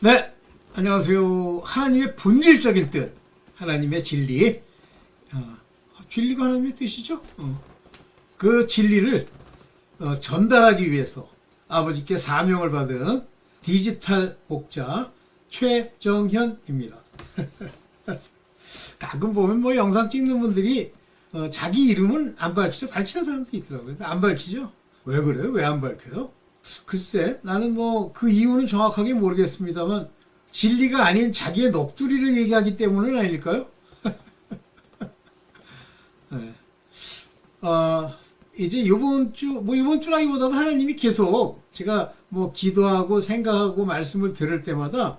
네, 안녕하세요. 하나님의 본질적인 뜻, 하나님의 진리, 진리가 하나님의 뜻이죠. 그 진리를 전달하기 위해서 아버지께 사명을 받은 디지털 목자 최정현입니다. 가끔 보면 뭐 영상 찍는 분들이 자기 이름은 안 밝히죠. 밝히는 사람도 있더라고요. 안 밝히죠. 왜 그래요? 왜 안 밝혀요? 글쎄, 나는 뭐 그 이유는 정확하게 모르겠습니다만 진리가 아닌 자기의 넋두리를 얘기하기 때문은 아닐까요? 네. 이제 이번 주라기보다도 하나님이 계속 제가 뭐 기도하고 생각하고 말씀을 들을 때마다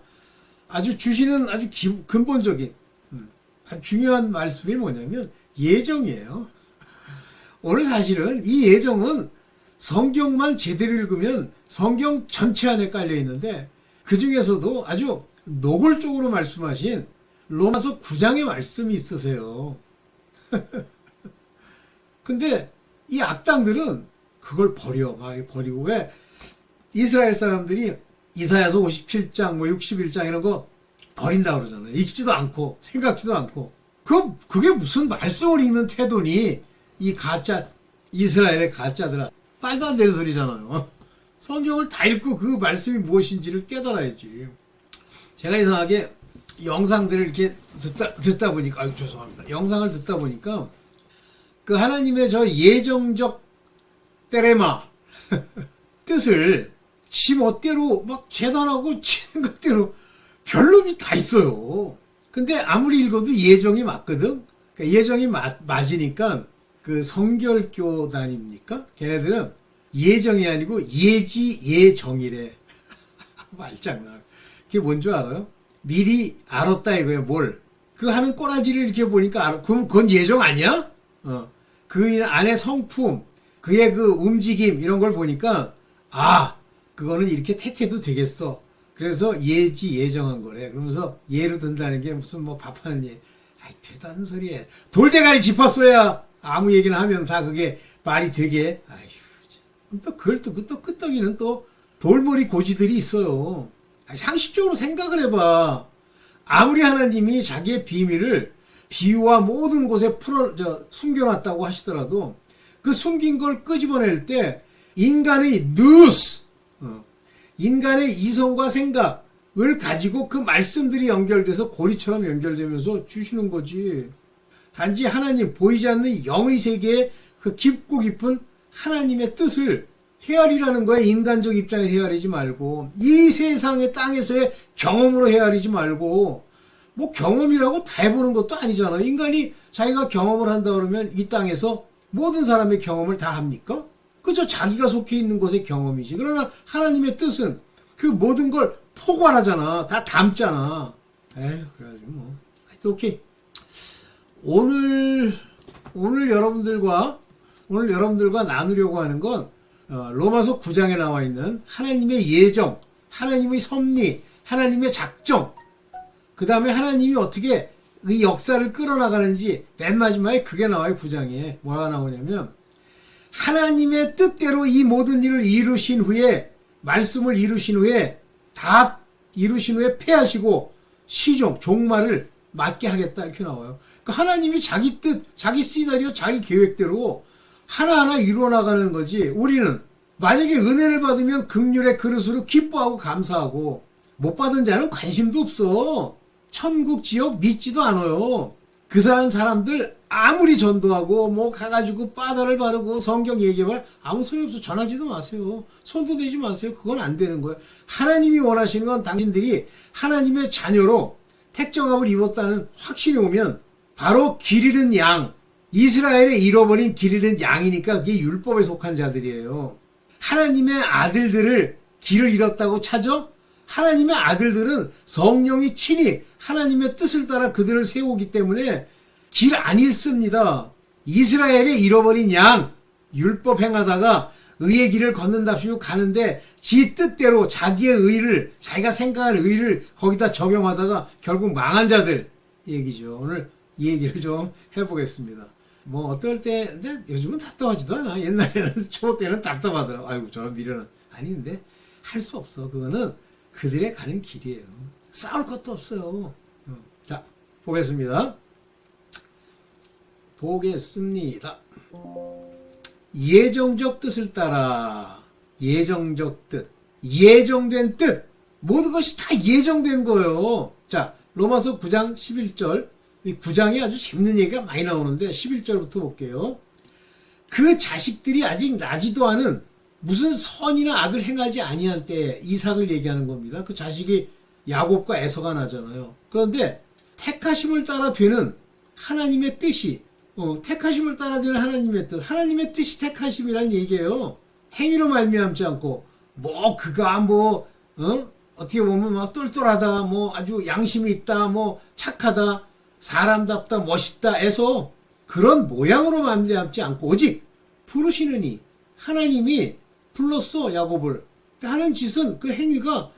아주 주시는 아주 근본적인 아주 중요한 말씀이 뭐냐면 예정이에요. 오늘 사실은 이 예정은 성경만 제대로 읽으면 성경 전체 안에 깔려 있는데 그 중에서도 아주 노골적으로 말씀하신 로마서 9장의 말씀이 있으세요. 근데 이 악당들은 그걸 버리고 왜 이스라엘 사람들이 이사야서 57장, 뭐 61장 이런 거 버린다 그러잖아요. 읽지도 않고 생각지도 않고. 그게 무슨 말씀을 읽는 태도니 이 가짜 이스라엘의 가짜들아. 말도 안 되는 소리잖아요. 성경을 다 읽고 그 말씀이 무엇인지를 깨달아야지. 제가 이상하게 영상들을 이렇게 듣다 보니까, 죄송합니다. 영상을 듣다 보니까 그 하나님의 저 예정적 때레마 뜻을 지 멋대로 막 재단하고 지 생각대로 별놈이 다 있어요. 근데 아무리 읽어도 예정이 맞거든. 그러니까 예정이 맞으니까 그 성결교단입니까? 걔네들은 예정이 아니고 예정이래. 말장난. 그게 뭔 줄 알아요? 미리 알았다 이거예요. 뭘? 그 하는 꼬라지를 이렇게 보니까 알아. 그럼 그건 예정 아니야? 그 안에 성품, 그의 그 움직임 이런 걸 보니까 그거는 이렇게 택해도 되겠어. 그래서 예정한 거래. 그러면서 예로 든다는 게 무슨 뭐 밥하는 예. 대단한 소리에 돌대가리 짚었어야 아무 얘기나 하면 다 그게 말이 되게. 또 그걸 또 끄떡이는 또 돌머리 고지들이 있어요. 상식적으로 생각을 해봐. 아무리 하나님이 자기의 비밀을 비유와 모든 곳에 숨겨놨다고 하시더라도 그 숨긴 걸 끄집어낼 때 인간의 인간의 이성과 생각을 가지고 그 말씀들이 연결돼서 고리처럼 연결되면서 주시는 거지. 단지 하나님 보이지 않는 영의 세계의 그 깊고 깊은 하나님의 뜻을 헤아리라는 거야. 인간적 입장에서 헤아리지 말고 이 세상의 땅에서의 경험으로 헤아리지 말고 뭐 경험이라고 다 해보는 것도 아니잖아. 인간이 자기가 경험을 한다 그러면 이 땅에서 모든 사람의 경험을 다 합니까? 그저 자기가 속해 있는 곳의 경험이지. 그러나 하나님의 뜻은 그 모든 걸 포괄하잖아. 다 담잖아. 그래가지고 뭐. 오케이. 오늘 여러분들과 나누려고 하는 건 로마서 9장에 나와 있는 하나님의 예정, 하나님의 섭리, 하나님의 작정, 그 다음에 하나님이 어떻게 이 역사를 끌어나가는지 맨 마지막에 그게 나와요. 9장에 뭐가 나오냐면 하나님의 뜻대로 이 모든 일을 이루신 후에 말씀을 이루신 후에 다 이루신 후에 패하시고 시종 종말을 맞게 하겠다 이렇게 나와요. 그러니까 하나님이 자기 뜻, 자기 시나리오, 자기 계획대로 하나하나 이루어나가는 거지. 우리는 만약에 은혜를 받으면 긍휼의 그릇으로 기뻐하고 감사하고 못 받은 자는 관심도 없어. 천국 지옥 믿지도 않아요. 그 사람들 아무리 전도하고 뭐 가가지고 바다를 바르고 성경 얘기하면 아무 소용없어. 전하지도 마세요. 손도 대지 마세요. 그건 안 되는 거예요. 하나님이 원하시는 건 당신들이 하나님의 자녀로 택정함을 입었다는 확신이 오면 바로 길 잃은 양, 이스라엘의 잃어버린 길 잃은 양이니까 그게 율법에 속한 자들이에요. 하나님의 아들들을 길을 잃었다고 찾아? 하나님의 아들들은 성령이 친히 하나님의 뜻을 따라 그들을 세우기 때문에 길 안 잃습니다. 이스라엘의 잃어버린 양, 율법 행하다가 의의 길을 걷는답시고 가는데 지 뜻대로 자기의 의를, 자기가 생각하는 의를 거기다 적용하다가 결국 망한 자들 얘기죠. 오늘 이 얘기를 좀 해보겠습니다. 뭐 어떨 때, 근데 요즘은 답답하지도 않아. 옛날에는 초 때는 답답하더라고. 아이고 저런 미련은. 아닌데 할 수 없어. 그거는 그들의 가는 길이에요. 싸울 것도 없어요. 자, 보겠습니다. 예정적 뜻을 따라. 예정적 뜻. 예정된 뜻. 모든 것이 다 예정된 거예요. 자, 로마서 9장 11절. 이 9장에 아주 재밌는 얘기가 많이 나오는데 11절부터 볼게요. 그 자식들이 아직 나지도 않은 무슨 선이나 악을 행하지 아니한 때에 이삭을 얘기하는 겁니다. 그 자식이 야곱과 에서가 나잖아요. 그런데 택하심을 따라 되는 하나님의 뜻이 택하심을 따라 되는 하나님의 뜻이 택하심이란 얘기예요. 행위로 말미암지 않고 그가 어떻게 보면 막 똘똘하다, 아주 양심이 있다, 착하다, 사람답다, 멋있다 해서 그런 모양으로 말미암지 않고 오직 부르시는 이 하나님이 불렀어, 야곱을. 하는 짓은 그 행위가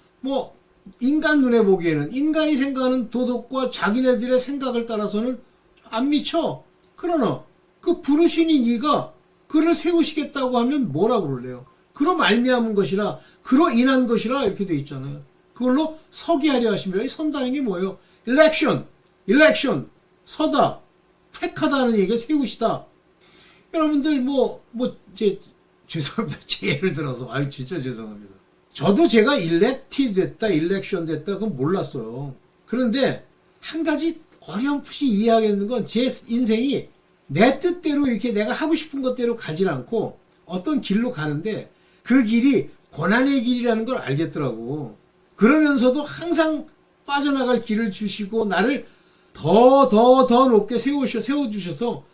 인간 눈에 보기에는 인간이 생각하는 도덕과 자기네들의 생각을 따라서는 안 미쳐. 그러나 그 부르시는 이가 그를 세우시겠다고 하면 뭐라고 그럴래요? 그로 말미암은 것이라, 그로 인한 것이라 이렇게 돼 있잖아요. 그걸로 서게 하려 하시며, 이 선다는 게 뭐예요? election, 서다, 택하다는 얘기가 세우시다. 여러분들 죄송합니다. 제 예를 들어서 진짜 죄송합니다. 저도 제가 election 됐다 그건 몰랐어요. 그런데 한 가지 어렴풋이 이해하겠는 건 제 인생이 내 뜻대로 이렇게 내가 하고 싶은 것대로 가지 않고 어떤 길로 가는데 그 길이 고난의 길이라는 걸 알겠더라고. 그러면서도 항상 빠져나갈 길을 주시고 나를 더 높게 세워주셔서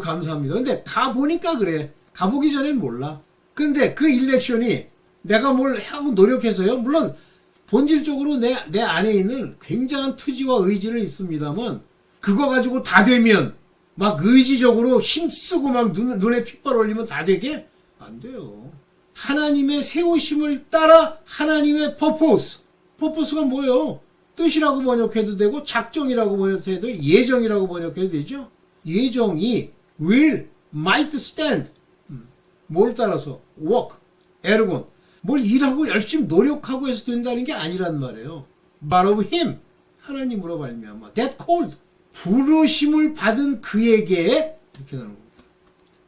감사합니다. 근데 가보니까 그래. 가보기 전엔 몰라. 근데 그 일렉션이 내가 뭘 하고 노력해서요. 물론 본질적으로 내 안에 있는 굉장한 투지와 의지는 있습니다만 그거 가지고 다 되면 막 의지적으로 힘쓰고 막 눈에 핏발 올리면 다 되게? 안 돼요. 하나님의 세우심을 따라 하나님의 퍼포스가 뭐예요? 뜻이라고 번역해도 되고 작정이라고 번역해도 예정이라고 번역해도 되죠. 예정이 will, might stand. 뭘 따라서? work, 에르곤. 뭘 일하고 열심히 노력하고 해서 된다는 게 아니란 말이에요. But of him. 하나님으로 말미암아. That called. 부르심을 받은 그에게 이렇게 나오는 겁니다.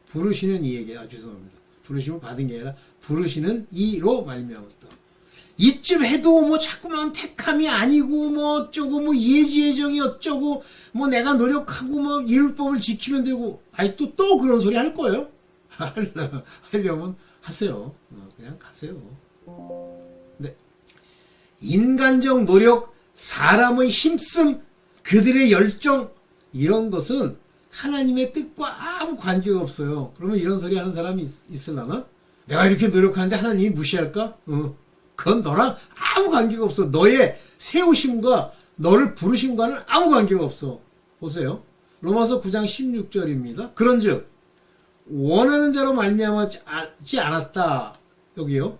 부르시는 이에게. 죄송합니다. 부르심을 받은 게 아니라 부르시는 이로 말미암았다. 이쯤 해도 자꾸만 택함이 아니고 어쩌고 예지예정이 어쩌고 내가 노력하고 율법을 지키면 되고 또 그런 소리 할 거예요. 하려면 하세요. 그냥 가세요. 네. 인간적 노력, 사람의 힘씀, 그들의 열정 이런 것은 하나님의 뜻과 아무 관계가 없어요. 그러면 이런 소리 하는 사람이 있으려나? 내가 이렇게 노력하는데 하나님이 무시할까? 그건 너랑 아무 관계가 없어. 너의 세우심과 너를 부르심과는 아무 관계가 없어. 보세요. 로마서 9장 16절입니다. 그런즉 원하는 자로 말미암지 않았다. 여기요.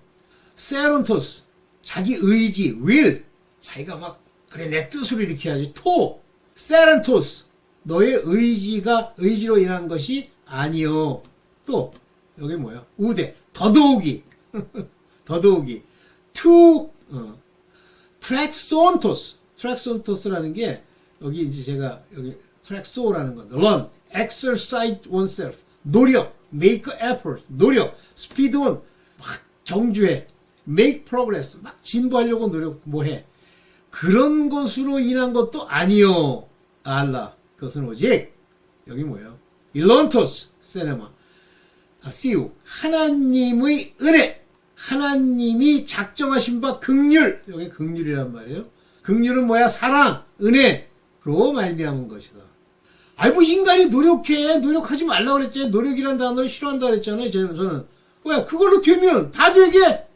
세론토스, 자기 의지, will, 자기가 그래 내 뜻으로 이렇게 하지. 세론토스, 너의 의지로 인한 것이 아니요. 또 여기 뭐야? 우대, 더더욱이 트랙손토스라는 게 여기 이제 제가 여기 트랙소라는 건 learn, exercise oneself, 노력, make effort, 노력, speed on, 막 정주해, make progress, 막 진보하려고 노력, 해. 그런 것으로 인한 것도 아니요. 알라. 그것은 오직 여기 뭐예요? 일론토스, 세네마, 시우, 하나님의 은혜, 하나님이 작정하신 바 긍휼, 여기 긍휼이란 말이에요. 긍휼은 뭐야? 사랑, 은혜로 말미암은 것이다. 인간이 노력하지 말라고 그랬잖아요. 노력이란 단어를 싫어한다 그랬잖아요. 저는. 왜? 그걸로 되면 다 되게.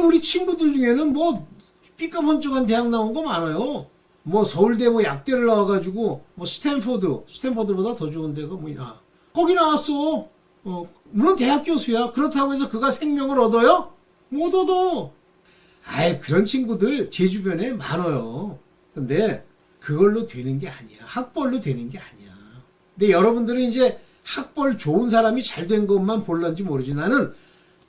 우리 친구들 중에는 삐까번쩍한 대학 나온 거 많아요. 서울대 약대를 나와가지고, 스탠포드보다 더 좋은 데가 거기 나왔어. 물론 대학 교수야. 그렇다고 해서 그가 생명을 얻어요? 못 얻어. 그런 친구들 제 주변에 많아요. 근데 그걸로 되는 게 아니야. 학벌로 되는 게 아니야. 근데 여러분들은 이제 학벌 좋은 사람이 잘 된 것만 볼런지 모르지. 나는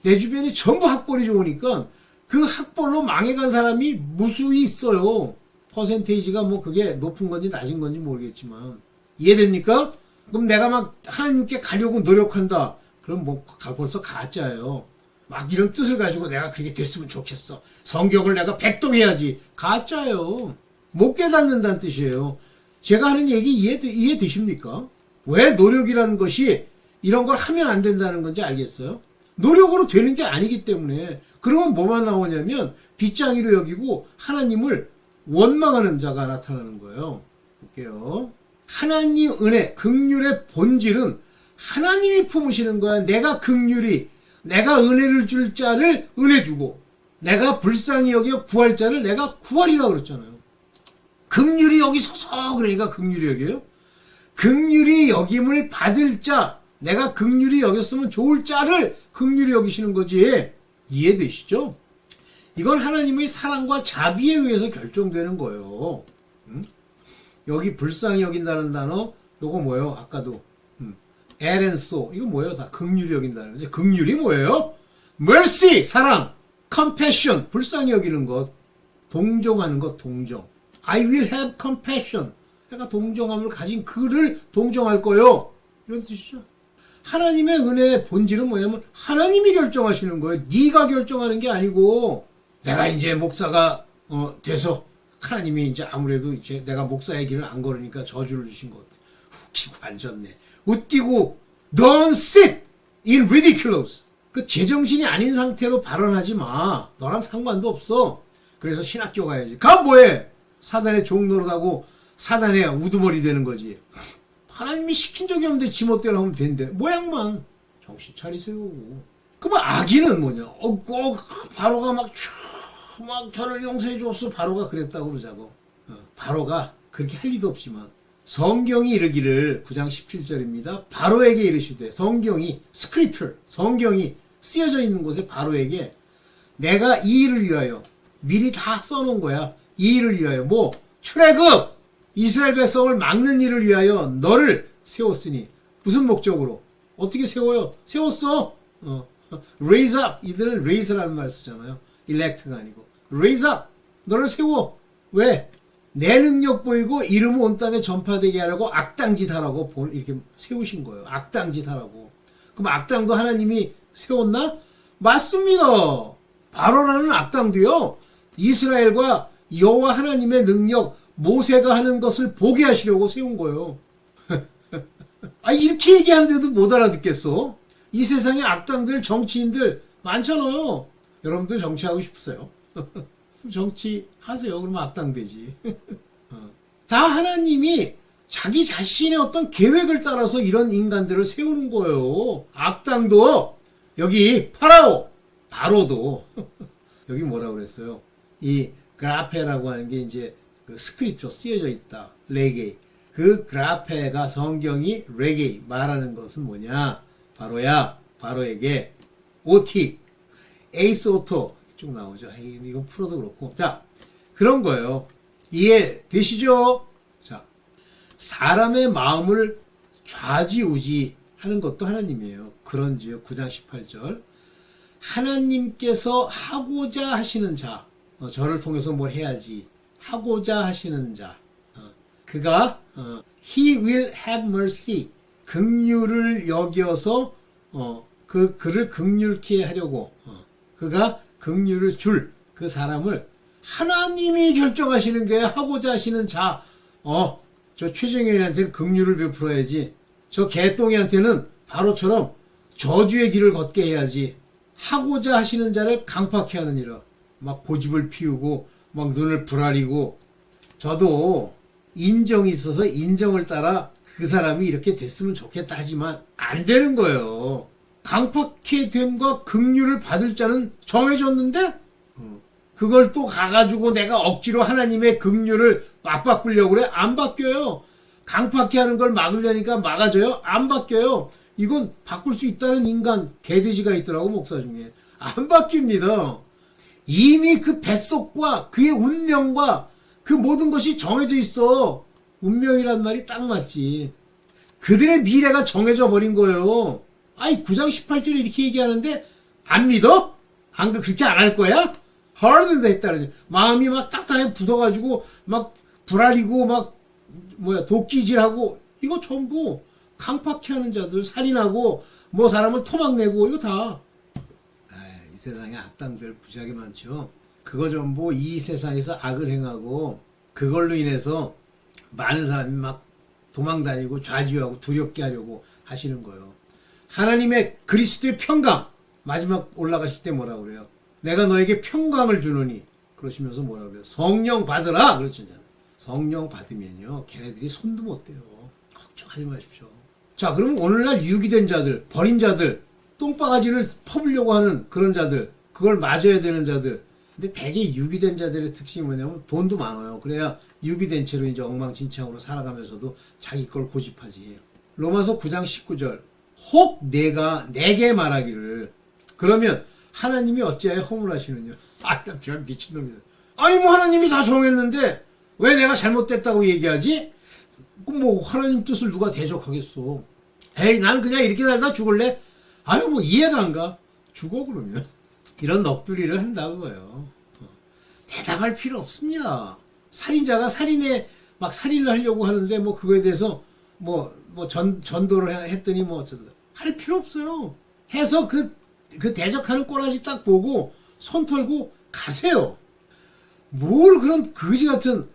내 주변이 전부 학벌이 좋으니까 그 학벌로 망해간 사람이 무수히 있어요. 퍼센테이지가 뭐 그게 높은 건지 낮은 건지 모르겠지만. 이해됩니까? 그럼 내가 막 하나님께 가려고 노력한다. 그럼 뭐 벌써 가짜예요. 막 이런 뜻을 가지고 내가 그렇게 됐으면 좋겠어. 성경을 내가 백독해야지. 가짜예요. 못 깨닫는다는 뜻이에요. 제가 하는 얘기 이해되십니까? 왜 노력이라는 것이 이런 걸 하면 안 된다는 건지 알겠어요? 노력으로 되는 게 아니기 때문에. 그러면 뭐만 나오냐면 빗장이로 여기고 하나님을 원망하는 자가 나타나는 거예요. 볼게요. 하나님 은혜, 긍휼의 본질은 하나님이 품으시는 거야. 내가 긍휼히, 내가 은혜를 줄 자를 은혜 주고, 내가 불쌍히 여겨 구할 자를 내가 구하리라 그랬잖아요. 긍휼히 여기소서 그러니까 긍휼히 여겨요. 긍휼히 여김을 받을 자, 내가 긍휼히 여겼으면 좋을 자를 긍휼히 여기시는 거지. 이해되시죠? 이건 하나님의 사랑과 자비에 의해서 결정되는 거예요. 여기 불쌍히 여긴다는 단어, 요거 뭐예요? 아까도 에렌소, 이거 뭐예요? 다 긍휼히 여긴다는 거죠. 긍휼이 뭐예요? mercy, 사랑, compassion, 불쌍히 여기는 것, 동정하는 것, 동정. I will have compassion. 내가 동정함을 가진 그를 동정할 거요. 이런 뜻이죠. 하나님의 은혜의 본질은 뭐냐면 하나님이 결정하시는 거예요. 네가 결정하는 게 아니고 내가 이제 목사가 돼서 하나님이 이제 아무래도 이제 내가 목사의 길을 안 걸으니까 저주를 주신 것 같아. 웃기고 앉았네. 웃기고 don't sit in ridiculous. 그 제정신이 아닌 상태로 발언하지 마. 너랑 상관도 없어. 그래서 신학교 가야지. 가 뭐해? 사단의 종노릇하고 사단의 우두머리 되는 거지. 하나님이 시킨 적이 없는데 지멋대로 하면 된대. 모양만. 정신 차리세요. 그럼 악인은 뭐냐? 바로가 막 저를 용서해 줬어. 바로가 그랬다고 그러자고. 바로가 그렇게 할 리도 없지만 성경이 이르기를 9장 17절입니다. 바로에게 이르시되 성경이 스크립처 성경이 쓰여져 있는 곳에 바로에게 내가 이 일을 위하여 미리 다 써놓은 거야. 이 일을 위하여 뭐 출애굽 이스라엘 백성을 막는 일을 위하여 너를 세웠으니 무슨 목적으로 어떻게 세워요? 세웠어. raise up 이들은 raise라는 말 쓰잖아요. elect가 아니고 raise up 너를 세워. 왜? 내 능력 보이고 이름을 온 땅에 전파되게 하라고 악당짓 하라고 이렇게 세우신 거예요. 악당짓 하라고. 그럼 악당도 하나님이 세웠나? 맞습니다. 바로라는 악당도요. 이스라엘과 여호와 하나님의 능력 모세가 하는 것을 보게 하시려고 세운 거예요. 이렇게 얘기하는데도 못 알아듣겠어? 이 세상에 악당들, 정치인들 많잖아요. 여러분들 정치하고 싶으세요? 정치하세요. 그러면 악당 되지. 다 하나님이 자기 자신의 어떤 계획을 따라서 이런 인간들을 세우는 거예요. 악당도 여기 파라오, 바로도 여기 뭐라고 그랬어요? 이 그라페라고 하는 게 이제 그 스크립처 쓰여져 있다. 레게이. 그 그라페가 성경이 레게이 말하는 것은 뭐냐? 바로야. 바로에게 OT, 에이스 오토 쭉 나오죠. 이건 풀어도 그렇고. 자, 그런 거예요. 이해되시죠? 자, 사람의 마음을 좌지우지하는 것도 하나님이에요. 그런지요. 9장 18절. 하나님께서 하고자 하시는 자, 저를 통해서 뭘 해야지 하고자 하시는 자, 그가 He will have mercy, 긍휼을 여겨서 그를 긍휼케 하려고 그가 긍휼을 줄 그 사람을 하나님이 결정하시는 게 하고자 하시는 자. 저 최정현이한테는 긍휼을 베풀어야지. 저 개똥이한테는 바로처럼 저주의 길을 걷게 해야지. 하고자 하시는 자를 강팍해 하느니라. 막 고집을 피우고 막 눈을 부라리고. 저도 인정이 있어서 인정을 따라 그 사람이 이렇게 됐으면 좋겠다 하지만 안 되는 거예요. 강팍해 됨과 긍휼을 받을 자는 정해졌는데 그걸 또 가가지고 내가 억지로 하나님의 긍휼을 맞바꾸려고 그래? 안 바뀌어요. 강팍해 하는 걸 막으려니까 막아져요? 안 바뀌어요. 이건 바꿀 수 있다는 인간, 개돼지가 있더라고, 목사 중에. 안 바뀝니다. 이미 그 뱃속과 그의 운명과 그 모든 것이 정해져 있어. 운명이란 말이 딱 맞지. 그들의 미래가 정해져 버린 거예요. 9장 18절에 이렇게 얘기하는데 안 믿어? 그렇게 안 할 거야? hardened 했다는 마음이 막 딱딱하게 굳어가지고 막 불알이고 막 도끼질하고 이거 전부 강팍해 하는 자들, 살인하고 뭐 사람을 토막내고 이거 다. 이 세상에 악당들 무지하게 많죠. 그거 전부 이 세상에서 악을 행하고 그걸로 인해서 많은 사람이 막 도망다니고 좌지우하고 두렵게 하려고 하시는 거예요. 하나님의 그리스도의 평강, 마지막 올라가실 때 뭐라고 그래요? 내가 너에게 평강을 주노니, 그러시면서 뭐라고 그래요? 성령 받으라 그러잖아요. 성령 받으면요 걔네들이 손도 못 대요. 걱정하지 마십시오. 자, 그럼 오늘날 유기된 자들, 버린 자들, 똥바가지를 퍼부려고 하는 그런 자들, 그걸 맞아야 되는 자들. 근데 대개 유기된 자들의 특징이 뭐냐면 돈도 많아요. 그래야 유기된 채로 이제 엉망진창으로 살아가면서도 자기 걸 고집하지. 로마서 9장 19절. 혹 내게 말하기를. 그러면 하나님이 어찌하여 허물하시느냐. 별 미친놈이다. 아니 뭐 하나님이 다 정했는데 왜 내가 잘못됐다고 얘기하지? 뭐 하나님 뜻을 누가 대적하겠어. 에이 난 그냥 이렇게 살다 죽을래? 아유 뭐 이해가 안 가. 죽어 그러면. 이런 넋두리를 한다 그거예요. 대답할 필요 없습니다. 살인자가 막 살인을 하려고 하는데 뭐 그거에 대해서 전도를 했더니 할 필요 없어요. 해서 그 대적하는 꼬라지 딱 보고 손 털고 가세요. 뭘 그런 거지 같은,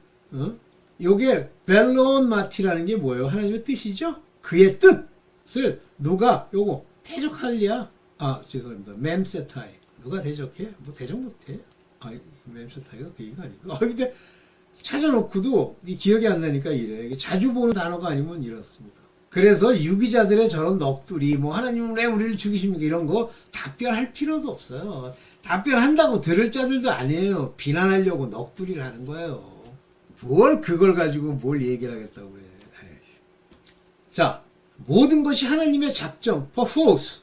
요게 벨론 마티라는 게 뭐예요? 하나님의 뜻이죠? 그의 뜻을 누가 요거 대적할랴? 죄송합니다. mem세타이. 누가 대적해? 뭐 대적 못해. mem세타이가 그 얘기가 아니고. 근데 찾아놓고도 기억이 안 나니까 이래. 자주 보는 단어가 아니면 이렇습니다. 그래서 유기자들의 저런 넋두리, 하나님은 왜 우리를 죽이십니까? 이런 거 답변할 필요도 없어요. 답변한다고 들을 자들도 아니에요. 비난하려고 넋두리를 하는 거예요. 그걸 가지고 뭘 얘기를 하겠다고 그래. 자, 모든 것이 하나님의 작정, purpose.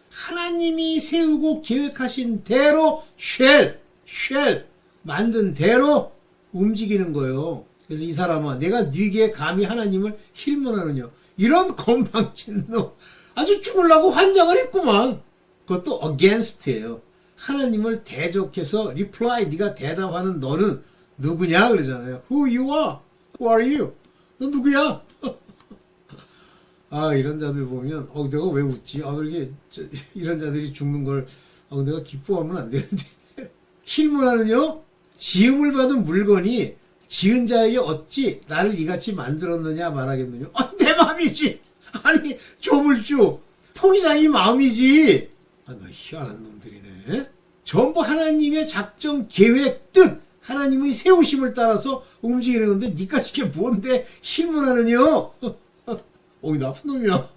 하나님이 세우고 계획하신 대로 shall 만든 대로 움직이는 거예요. 그래서 이 사람아, 내가 네게 감히 하나님을 힐문하느냐. 이런 건방진 놈. 아주 죽으려고 환장을 했구만. 그것도 against예요. 하나님을 대적해서 reply, 네가 대답하는 너는 누구냐 그러잖아요. Who you are? Who are you? 너 누구야? 이런 자들 보면 내가 왜 웃지? 그렇게 이런 자들이 죽는 걸 내가 기뻐하면 안 되는데. 힐문하는요. 지음을 받은 물건이 지은 자에게 어찌 나를 이같이 만들었느냐 말하겠느냐. 내 마음이지. 아니 조물주 포기장이 마음이지. 너 희한한 놈들이네. 전부 하나님의 작정 계획 뜻 하나님의 세우심을 따라서 움직이는 건데 니까지 게 뭔데 힐문하느냐. 나쁜 놈이야.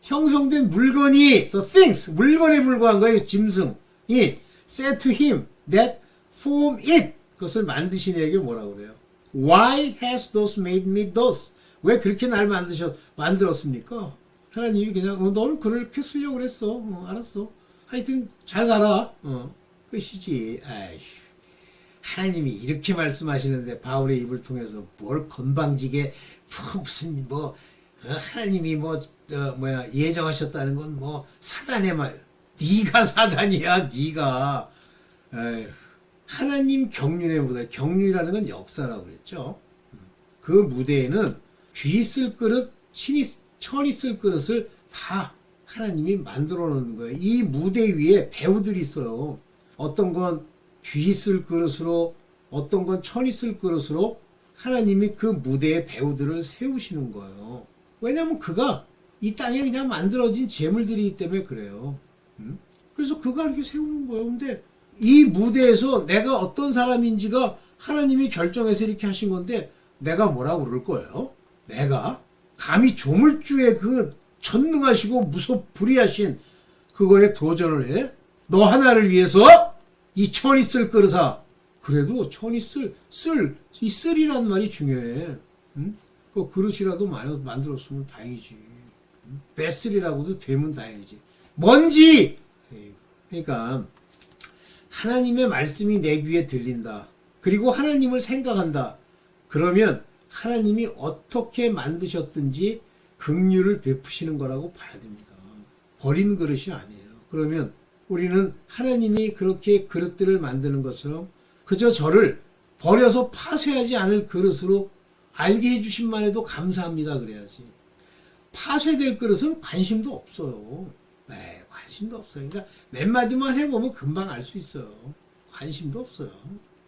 형성된 물건이 the things 물건에 불과한 거예요. 짐승이 said to him that form it 그것을 만드신 이에게 뭐라고 그래요? Why has those made me thus? 왜 그렇게 날 만들었습니까? 하나님이 그냥 너는 그렇게 쓰려고 그랬어. 알았어. 하여튼 잘 가라. 끝이지. 하나님이 이렇게 말씀하시는데 바울의 입을 통해서 뭘 건방지게 무슨 하나님이 예정하셨다는 건 사단의 말. 네가 사단이야. 네가. 하나님 경륜의 무대, 경륜이라는 건 역사라고 그랬죠. 그 무대에는 귀 쓸 그릇, 천이 쓸 그릇을 다 하나님이 만들어 놓는 거예요. 이 무대 위에 배우들이 있어요. 어떤 건 귀 쓸 그릇으로, 어떤 건 천이 쓸 그릇으로 하나님이 그 무대에 배우들을 세우시는 거예요. 왜냐하면 그가 이 땅에 그냥 만들어진 재물들이기 때문에 그래요. 그래서 그가 이렇게 세우는 거예요. 근데 이 무대에서 내가 어떤 사람인지가 하나님이 결정해서 이렇게 하신 건데 내가 뭐라고 그럴 거예요? 내가 감히 조물주의 그 전능하시고 무섭불이하신 그거에 도전을 해? 너 하나를 위해서 이 천이 쓸 그릇아. 그래도 천이 이 쓸이란 말이 중요해. 그 그릇이라도 만들었으면 다행이지. 베슬이라고도 되면 다행이지. 뭔지! 그러니까 하나님의 말씀이 내 귀에 들린다. 그리고 하나님을 생각한다. 그러면 하나님이 어떻게 만드셨든지 긍휼을 베푸시는 거라고 봐야 됩니다. 버린 그릇이 아니에요. 그러면 우리는 하나님이 그렇게 그릇들을 만드는 것처럼 그저 저를 버려서 파쇄하지 않을 그릇으로 알게 해주신만 해도 감사합니다 그래야지. 파쇄될 그릇은 관심도 없어요. 네, 관심도 없어요. 그러니까 몇 마디만 해보면 금방 알 수 있어요. 관심도 없어요.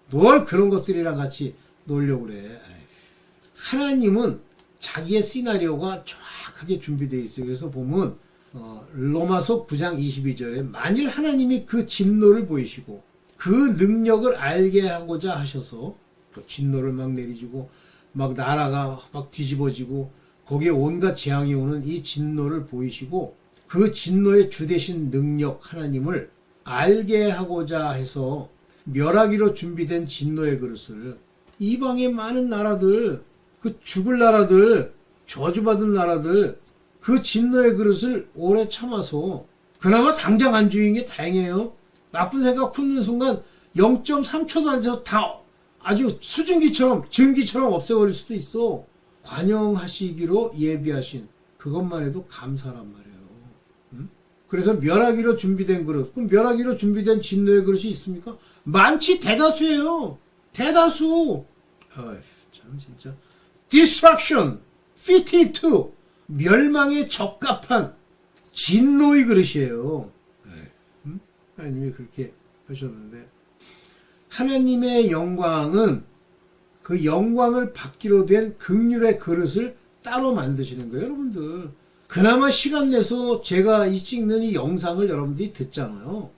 뭘 그런 것들이랑 같이 놀려고 그래. 하나님은 자기의 시나리오가 정확하게 준비되어 있어요. 그래서 보면 로마서 9장 22절에 만일 하나님이 그 진노를 보이시고 그 능력을 알게 하고자 하셔서 진노를 막 내리시고 막 나라가 막 뒤집어지고 거기에 온갖 재앙이 오는 이 진노를 보이시고 그 진노의 주되신 능력 하나님을 알게 하고자 해서 멸하기로 준비된 진노의 그릇을 이방의 많은 나라들, 그 죽을 나라들, 저주받은 나라들 그 진노의 그릇을 오래 참아서 그나마 당장 안 죽인 게 다행이에요. 나쁜 생각 품는 순간 0.3초도 안 돼서 다 아주 수증기처럼 증기처럼 없애버릴 수도 있어. 관영하시기로 예비하신 그것만 해도 감사란 말이에요. 응? 그래서 멸하기로 준비된 그릇. 그럼 멸하기로 준비된 진노의 그릇이 있습니까? 많지 대다수예요. 대다수. 참 진짜. Destruction, fitted to 멸망에 적합한 진노의 그릇이에요. 하나님이 그렇게 하셨는데 하나님의 영광은 그 영광을 받기로 된 긍휼의 그릇을 따로 만드시는 거예요, 여러분들. 그나마 시간 내서 제가 이 찍는 이 영상을 여러분들이 듣잖아요.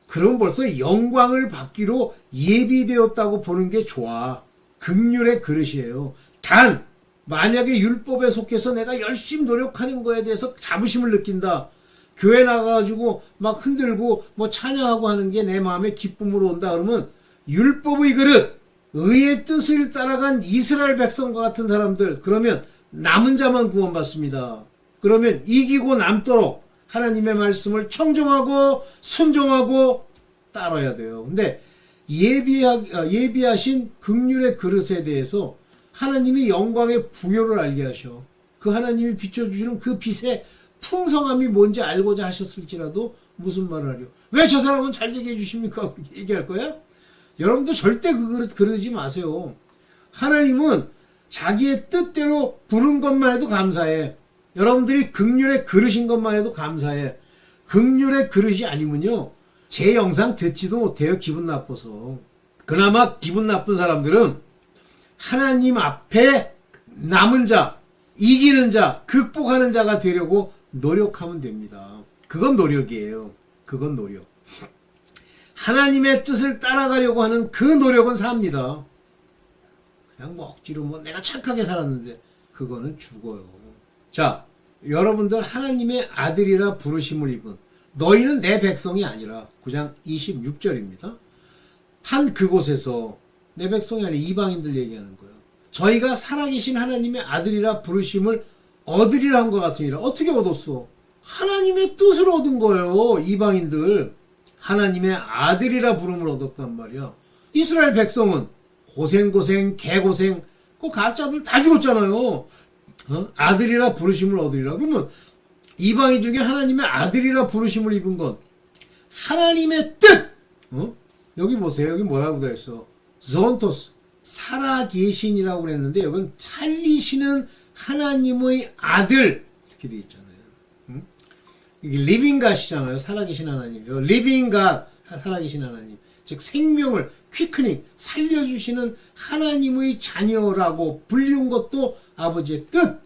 그럼 벌써 영광을 받기로 예비되었다고 보는 게 좋아. 긍휼의 그릇이에요. 단 만약에 율법에 속해서 내가 열심히 노력하는 거에 대해서 자부심을 느낀다. 교회 나가가지고 막 흔들고 뭐 찬양하고 하는 게 내 마음에 기쁨으로 온다. 그러면 율법의 그릇, 의의 뜻을 따라간 이스라엘 백성과 같은 사람들, 그러면 남은 자만 구원받습니다. 그러면 이기고 남도록 하나님의 말씀을 청종하고 순종하고 따라야 돼요. 근데 예비하신 긍휼의 그릇에 대해서 하나님이 영광의 부요를 알게 하셔. 그 하나님이 비춰주시는 그 빛의 풍성함이 뭔지 알고자 하셨을지라도 무슨 말을 하려. 왜 저 사람은 잘 되게 해주십니까? 그렇게 얘기할 거야? 여러분도 절대 그러지 마세요. 하나님은 자기의 뜻대로 부는 것만 해도 감사해. 여러분들이 긍휼의 그릇인 것만 해도 감사해. 긍휼의 그릇이 아니면요, 제 영상 듣지도 못해요. 기분 나빠서. 그나마 기분 나쁜 사람들은 하나님 앞에 남은 자, 이기는 자, 극복하는 자가 되려고 노력하면 됩니다. 그건 노력이에요. 그건 노력. 하나님의 뜻을 따라가려고 하는 그 노력은 삽니다. 그냥 뭐 억지로 뭐 내가 착하게 살았는데 그거는 죽어요. 자, 여러분들 하나님의 아들이라 부르심을 입은 너희는 내 백성이 아니라 9장 26절입니다. 한 그곳에서 내 백성이 아니라 이방인들 얘기하는 거예요. 저희가 살아계신 하나님의 아들이라 부르심을 얻으리라 한 것 같으니라. 어떻게 얻었어? 하나님의 뜻을 얻은 거예요. 이방인들. 하나님의 아들이라 부름을 얻었단 말이야. 이스라엘 백성은 고생, 개고생, 그 가짜들 다 죽었잖아요. 아들이라 부르심을 얻으리라. 그러면 이방인 중에 하나님의 아들이라 부르심을 입은 건 하나님의 뜻! 여기 보세요. 여기 뭐라고 되어 있어? 존토스. 살아계신이라고 그랬는데 여긴 살리시는 하나님의 아들 이렇게 되어 있잖아요. 이게 living God이잖아요. 살아계신 하나님. living God, 살아계신 하나님. 즉 생명을 퀴크닝, 살려주시는 하나님의 자녀라고 불리운 것도 아버지의 뜻.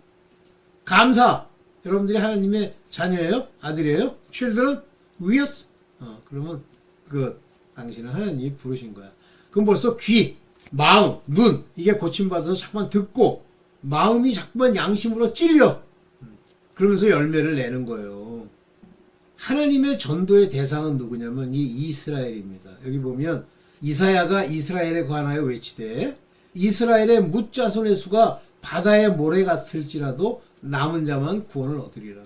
감사. 여러분들이 하나님의 자녀예요? 아들이에요? children? 위였어? 그러면 당신은 하나님이 부르신 거야. 그럼 벌써 귀, 마음, 눈 이게 고침받아서 자꾸만 듣고 마음이 자꾸만 양심으로 찔려. 그러면서 열매를 내는 거예요. 하나님의 전도의 대상은 누구냐면 이 이스라엘입니다. 여기 보면 이사야가 이스라엘에 관하여 외치되 이스라엘의 뭇자손의 수가 바다의 모래 같을지라도 남은 자만 구원을 얻으리라.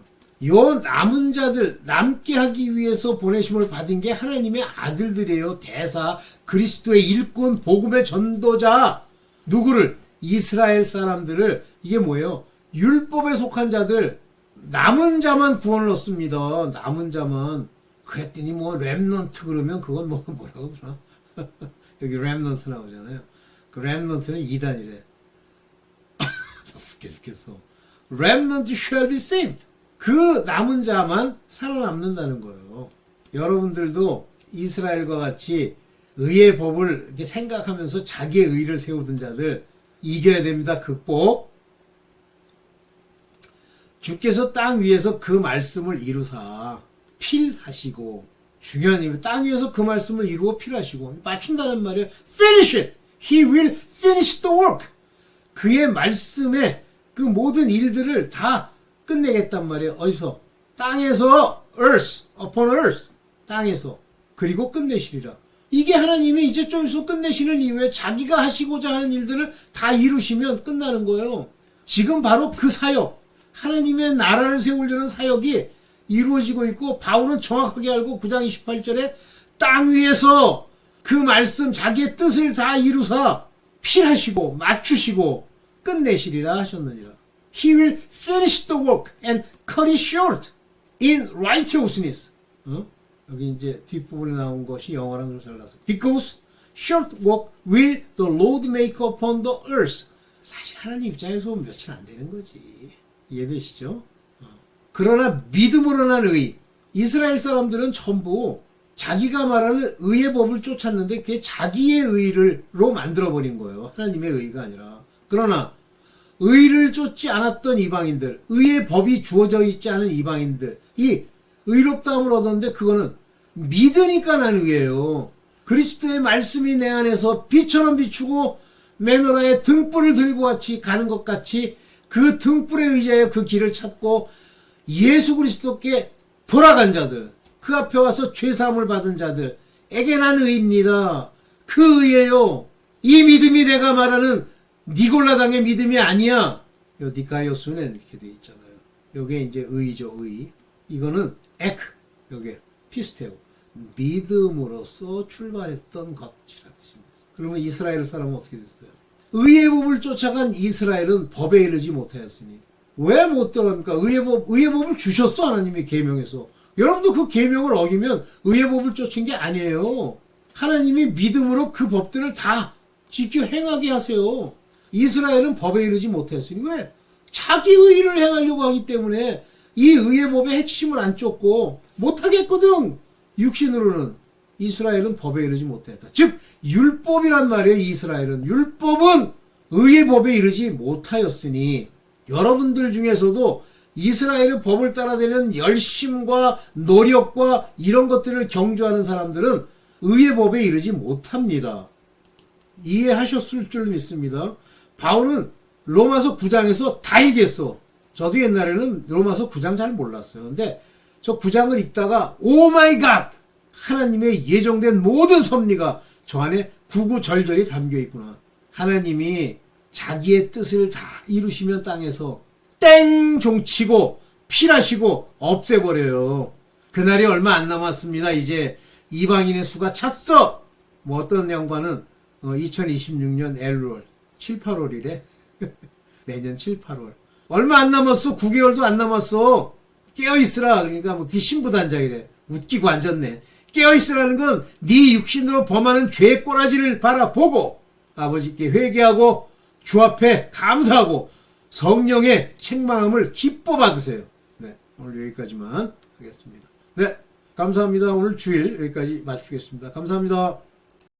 요 남은 자들 남게 하기 위해서 보내심을 받은 게 하나님의 아들들이에요. 대사 그리스도의 일꾼 복음의 전도자. 누구를? 이스라엘 사람들을. 이게 뭐예요? 율법에 속한 자들 남은 자만 구원을 얻습니다. 남은 자만. 그랬더니 뭐 렘넌트 그러면 그건 뭐 뭐라고 그러나? 여기 렘넌트 나오잖아요. 그 렘넌트는 2단이래. 웃겨 죽겠어. Remnant shall be saved. 그 남은 자만 살아남는다는 거예요. 여러분들도 이스라엘과 같이 의의 법을 이렇게 생각하면서 자기의 의를 세우던 자들 이겨야 됩니다. 극복. 주께서 땅 위에서 그 말씀을 이루사 필하시고, 중요한 의미, 땅 위에서 그 말씀을 이루어 필하시고, 맞춘다는 말이에요. Finish it. He will finish the work. 그의 말씀에 그 모든 일들을 다 끝내겠단 말이에요. 어디서? 땅에서, earth, upon earth. 땅에서. 그리고 끝내시리라. 이게 하나님이 이제 좀 있어 끝내시는 이후에 자기가 하시고자 하는 일들을 다 이루시면 끝나는 거예요. 지금 바로 그 사역, 하나님의 나라를 세우려는 사역이 이루어지고 있고, 바울은 정확하게 알고 9장 28절에 땅 위에서 그 말씀 자기의 뜻을 다 이루사 필하시고 맞추시고 끝내시리라 하셨느니라. He will finish the work and cut it short in righteousness. 여기 이제 뒷부분에 나온 것이 영어랑 좀 잘라서. Because short work will the Lord make upon the earth. 사실 하나님 입장에서 며칠 안 되는 거지. 이해되시죠? 그러나 믿음으로 난 의. 이스라엘 사람들은 전부 자기가 말하는 의의 법을 쫓았는데 그게 자기의 의로 만들어버린 거예요. 하나님의 의가 아니라. 그러나 의를 쫓지 않았던 이방인들, 의의 법이 주어져 있지 않은 이방인들, 이 의롭다함을 얻었는데 그거는 믿으니까 난 의예요. 그리스도의 말씀이 내 안에서 빛처럼 비추고 메노라의 등불을 들고 같이 가는 것 같이 그 등불에 의지하여 그 길을 찾고 예수 그리스도께 돌아간 자들, 그 앞에 와서 죄사함을 받은 자들에게 난 의입니다. 그 의예요. 이 믿음이 내가 말하는 니골라당의 믿음이 아니야. 요 니카이오스는 이렇게 돼 있잖아요. 요게 이제 의죠, 의. 이거는 에크, 요게 피스테오. 믿음으로써 출발했던 것이라 뜻입니다. 그러면 이스라엘 사람은 어떻게 됐어요? 의의 법을 쫓아간 이스라엘은 법에 이르지 못하였으니. 왜 못 들어갑니까? 의의 법을 주셨어, 하나님이 계명에서. 여러분도 그 계명을 어기면 의의 법을 쫓은 게 아니에요. 하나님이 믿음으로 그 법들을 다 지켜 행하게 하세요. 이스라엘은 법에 이르지 못했으니 왜? 자기 의를 행하려고 하기 때문에 이 의의 법의 핵심을 안 쫓고 못하겠거든. 육신으로는. 이스라엘은 법에 이르지 못했다. 즉 율법이란 말이에요. 이스라엘은. 율법은 의의 법에 이르지 못하였으니 여러분들 중에서도 이스라엘의 법을 따라되는 열심과 노력과 이런 것들을 경주하는 사람들은 의의 법에 이르지 못합니다. 이해하셨을 줄 믿습니다. 바울은 로마서 9장에서 다 얘기했어. 저도 옛날에는 로마서 9장 잘 몰랐어요. 근데 저 9장을 읽다가 오 마이 갓! 하나님의 예정된 모든 섭리가 저 안에 구구절절히 담겨 있구나. 하나님이 자기의 뜻을 다 이루시면 땅에서 땡 종치고 필하시고 없애버려요. 그날이 얼마 안 남았습니다. 이제 이방인의 수가 찼어. 뭐 어떤 양반은 2026년 엘월 7, 8월이래. 내년 7, 8월. 얼마 안 남았어. 9개월도 안 남았어. 깨어있으라. 그러니까 뭐 그 신부단장이래. 웃기고 앉았네. 깨어있으라는 건 네 육신으로 범하는 죄의 꼬라지를 바라보고 아버지께 회개하고 주 앞에 감사하고 성령의 책망함을 기뻐 받으세요. 네, 오늘 여기까지만 하겠습니다. 네, 감사합니다. 오늘 주일 여기까지 마치겠습니다. 감사합니다.